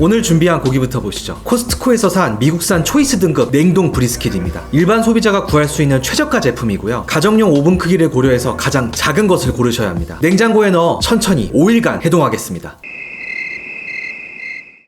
오늘 준비한 고기부터 보시죠. 코스트코에서 산 미국산 초이스 등급 냉동 브리스킷입니다. 일반 소비자가 구할 수 있는 최저가 제품이고요. 가정용 오븐 크기를 고려해서 가장 작은 것을 고르셔야 합니다. 냉장고에 넣어 천천히 5일간 해동하겠습니다.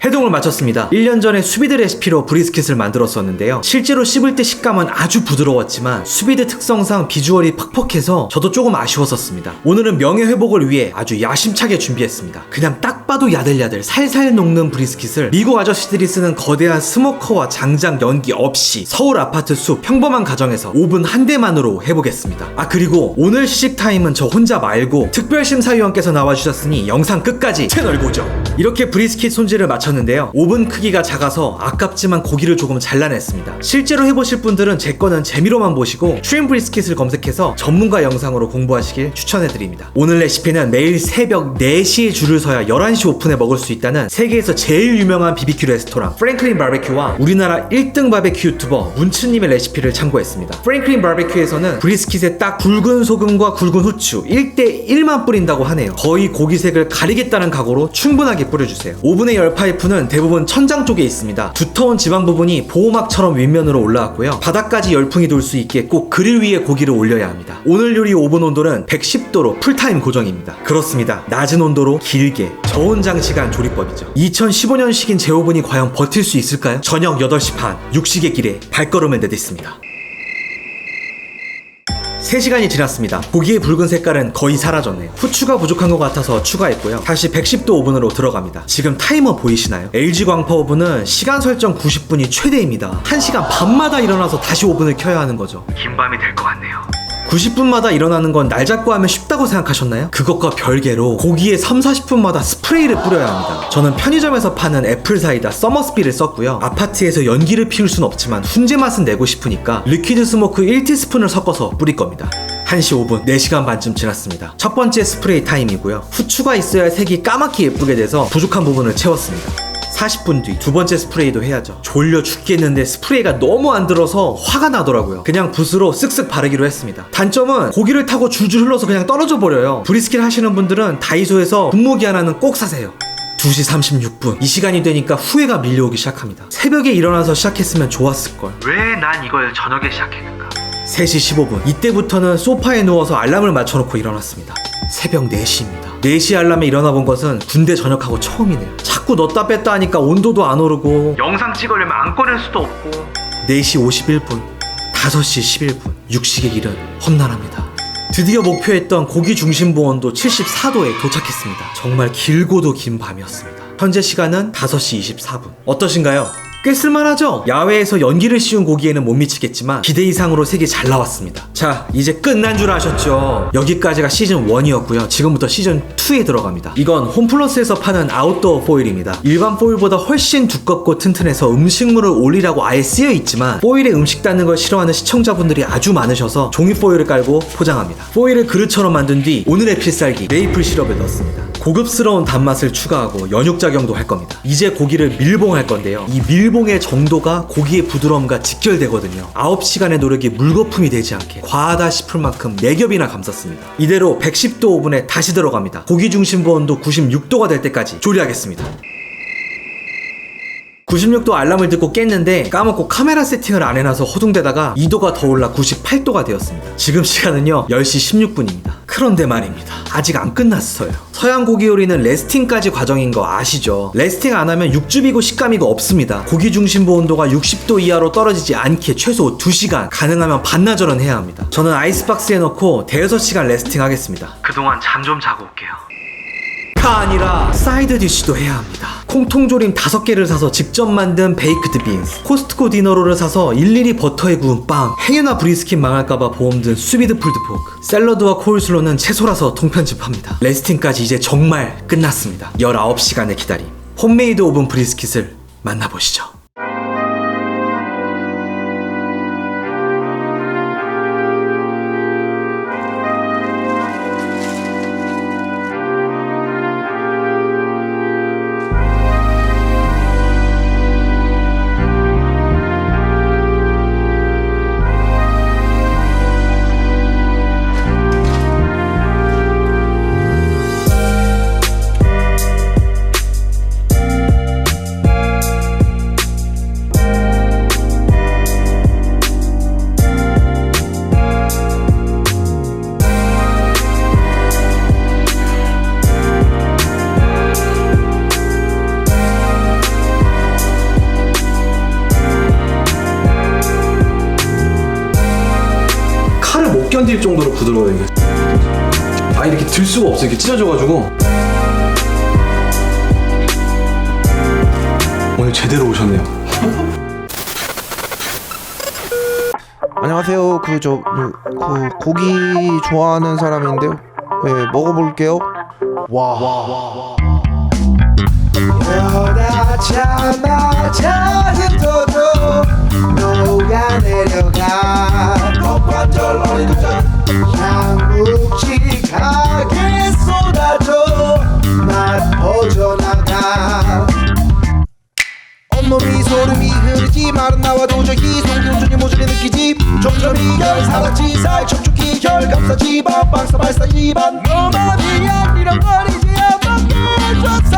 해동을 마쳤습니다. 1년 전에 수비드 레시피로 브리스킷을 만들었었는데요. 실제로 씹을 때 식감은 아주 부드러웠지만 수비드 특성상 비주얼이 퍽퍽해서 저도 조금 아쉬웠었습니다. 오늘은 명예회복을 위해 아주 야심차게 준비했습니다. 그냥 딱 봐도 야들야들 살살 녹는 브리스킷을 미국 아저씨들이 쓰는 거대한 스모커와 장작 연기 없이 서울 아파트 숲 평범한 가정에서 오븐 한 대만으로 해보겠습니다. 그리고 오늘 시식 타임은 저 혼자 말고 특별심사위원께서 나와주셨으니 영상 끝까지 채널 고정! 이렇게 브리스킷 손질을 마쳤는데요. 오븐 크기가 작아서 아깝지만 고기를 조금 잘라냈습니다. 실제로 해보실 분들은 제 거는 재미로만 보시고 트림 브리스킷을 검색해서 전문가 영상으로 공부하시길 추천해드립니다. 오늘 레시피는 매일 새벽 4시에 줄을 서야 11시 오픈에 먹을 수 있다는 세계에서 제일 유명한 BBQ 레스토랑 프랭클린 바베큐와 우리나라 1등 바베큐 유튜버 문츠님의 레시피를 참고했습니다. 프랭클린 바베큐에서는 브리스킷에 딱 굵은 소금과 굵은 후추 1:1만 뿌린다고 하네요. 거의 고기색을 가리겠다는 각오로 충분하게 뿌려주세요. 오븐의 열 파이프는 대부분 천장 쪽에 있습니다. 두터운 지방 부분이 보호막처럼 윗면으로 올라왔고요. 바닥까지 열풍이 돌 수 있게 꼭 그릴 위에 고기를 올려야 합니다. 오늘 요리 오븐 온도는 110도로 풀타임 고정입니다. 그렇습니다. 낮은 온도로 길게 저온 장시간 조리법이죠. 2015년식인 제 오븐이 과연 버틸 수 있을까요? 저녁 8시 반 육식의 길에 발걸음을 내딛습니다. 3시간이 지났습니다. 고기의 붉은 색깔은 거의 사라졌네요. 후추가 부족한 것 같아서 추가했고요. 다시 110도 오븐으로 들어갑니다. 지금 타이머 보이시나요? LG 광파 오븐은 시간 설정 90분이 최대입니다. 1시간 반마다 일어나서 다시 오븐을 켜야 하는 거죠. 긴 밤이 될 것 같네요. 90분마다 일어나는 건 날 잡고 하면 쉽다고 생각하셨나요? 그것과 별개로 고기에 3-40분마다 스프레이를 뿌려야 합니다. 저는 편의점에서 파는 애플사이다 서머스비를 썼고요. 아파트에서 연기를 피울 순 없지만 훈제 맛은 내고 싶으니까 리퀴드 스모크 1티스푼을 섞어서 뿌릴 겁니다. 1시 5분, 4시간 반쯤 지났습니다. 첫 번째 스프레이 타임이고요. 후추가 있어야 색이 까맣게 예쁘게 돼서 부족한 부분을 채웠습니다. 40분 뒤 두 번째 스프레이도 해야죠. 졸려 죽겠는데 스프레이가 너무 안 들어서 화가 나더라고요. 그냥 붓으로 쓱쓱 바르기로 했습니다. 단점은 고기를 타고 줄줄 흘러서 그냥 떨어져 버려요. 브리스킷 하시는 분들은 다이소에서 분무기 하나는 꼭 사세요. 2시 36분 이 시간이 되니까 후회가 밀려오기 시작합니다. 새벽에 일어나서 시작했으면 좋았을걸. 왜 난 이걸 저녁에 시작했는가. 3시 15분 이때부터는 소파에 누워서 알람을 맞춰놓고 일어났습니다. 새벽 4시입니다. 4시 알람에 일어나 본 것은 군대 전역하고 처음이네요. 자꾸 넣었다 뺐다 하니까 온도도 안 오르고 영상 찍으려면 안 꺼낼 수도 없고. 4시 51분 5시 11분 육식의 길은 험난합니다. 드디어 목표했던 고기 중심부 온도 74도에 도착했습니다. 정말 길고도 긴 밤이었습니다. 현재 시간은 5시 24분 어떠신가요? 꽤 쓸만하죠? 야외에서 연기를 씌운 고기에는 못 미치겠지만 기대 이상으로 색이 잘 나왔습니다. 자, 이제 끝난 줄 아셨죠? 여기까지가 시즌 1이었고요. 지금부터 시즌 2에 들어갑니다. 이건 홈플러스에서 파는 아웃도어 포일입니다. 일반 포일보다 훨씬 두껍고 튼튼해서 음식물을 올리라고 아예 쓰여 있지만 포일에 음식 닿는 걸 싫어하는 시청자분들이 아주 많으셔서 종이 포일을 깔고 포장합니다. 포일을 그릇처럼 만든 뒤 오늘의 필살기 메이플 시럽을 넣습니다. 고급스러운 단맛을 추가하고 연육작용도 할 겁니다. 이제 고기를 밀봉할 건데요. 이 밀봉의 정도가 고기의 부드러움과 직결되거든요. 9시간의 노력이 물거품이 되지 않게 과하다 싶을 만큼 4겹이나 감쌌습니다. 이대로 110도 오븐에 다시 들어갑니다. 고기 중심부 온도 96도가 될 때까지 조리하겠습니다. 96도 알람을 듣고 깼는데 까먹고 카메라 세팅을 안 해놔서 허둥대다가 2도가 더 올라 98도가 되었습니다. 지금 시간은요 10시 16분입니다. 그런데 말입니다. 아직 안 끝났어요. 서양 고기 요리는 레스팅까지 과정인 거 아시죠? 레스팅 안 하면 육즙이고 식감이고 없습니다. 고기 중심부 온도가 60도 이하로 떨어지지 않게 최소 2시간, 가능하면 반나절은 해야 합니다. 저는 아이스박스에 넣고 대여섯 시간 레스팅 하겠습니다. 그동안 잠 좀 자고 올게요. 가 아니라 사이드 디쉬도 해야 합니다. 콩통조림 5개를 사서 직접 만든 베이크드 빈스, 코스트코 디너롤을 사서 일일이 버터에 구운 빵, 행여나 브리스킷 망할까봐 보험 든 수비드 풀드 포크, 샐러드와 코울슬로는 채소라서 통편집합니다. 레스팅까지 이제 정말 끝났습니다. 19시간의 기다림. 홈메이드 오븐 브리스킷을 만나보시죠. 찢어질 정도로 부드러워요 이게. 아 이렇게 들 수가 없어. 이렇게 찢어져가지고. 오늘 제대로 오셨네요. 안녕하세요. 고기 좋아하는 사람인데요. 네, 먹어볼게요. 와. 여닫자마자 흩어져 녹아내려가 폭발절 어리둥절 향묵직하게 쏟아져 날 퍼져나가 온몸이 소름이 흐르지 말은 나와 도저히 송교준이 모조리 느끼지 점점 이결 사라지 살 척추기 결 감싸 집안 방사 발사 입안 너만 위한 이런 거리지 않게 해줬어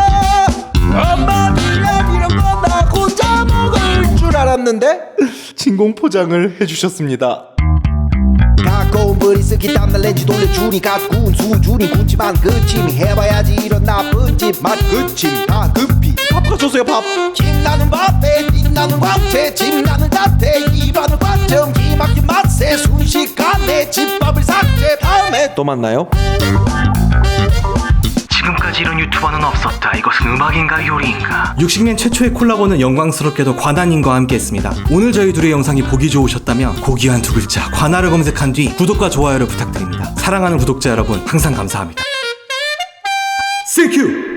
너만 위한 이런 건 나 혼자 먹을 줄 알았는데 진공 포장을 해주셨습니다. 가까운 브리스기 땀날 렌즈 돌려주니 가꾸운 수준이 굳지만 그침이 해봐야지 이런 나쁜 짓맛 그침 다 급히 밥 가져오세요 밥. 김나는 밥에 빛나는 광채 집나는 자태 입안은 관점 기막힌 맛에 순식간에 집밥을 삭제 다음에 또 만나요. 지금까지 이런 유튜버는 없었다. 이것은 음악인가 요리인가? 육식맨 최초의 콜라보는 영광스럽게도 관아님과 함께 했습니다. 오늘 저희 둘의 영상이 보기 좋으셨다면 고귀한 두 글자 관아를 검색한 뒤 구독과 좋아요를 부탁드립니다. 사랑하는 구독자 여러분 항상 감사합니다. Thank you!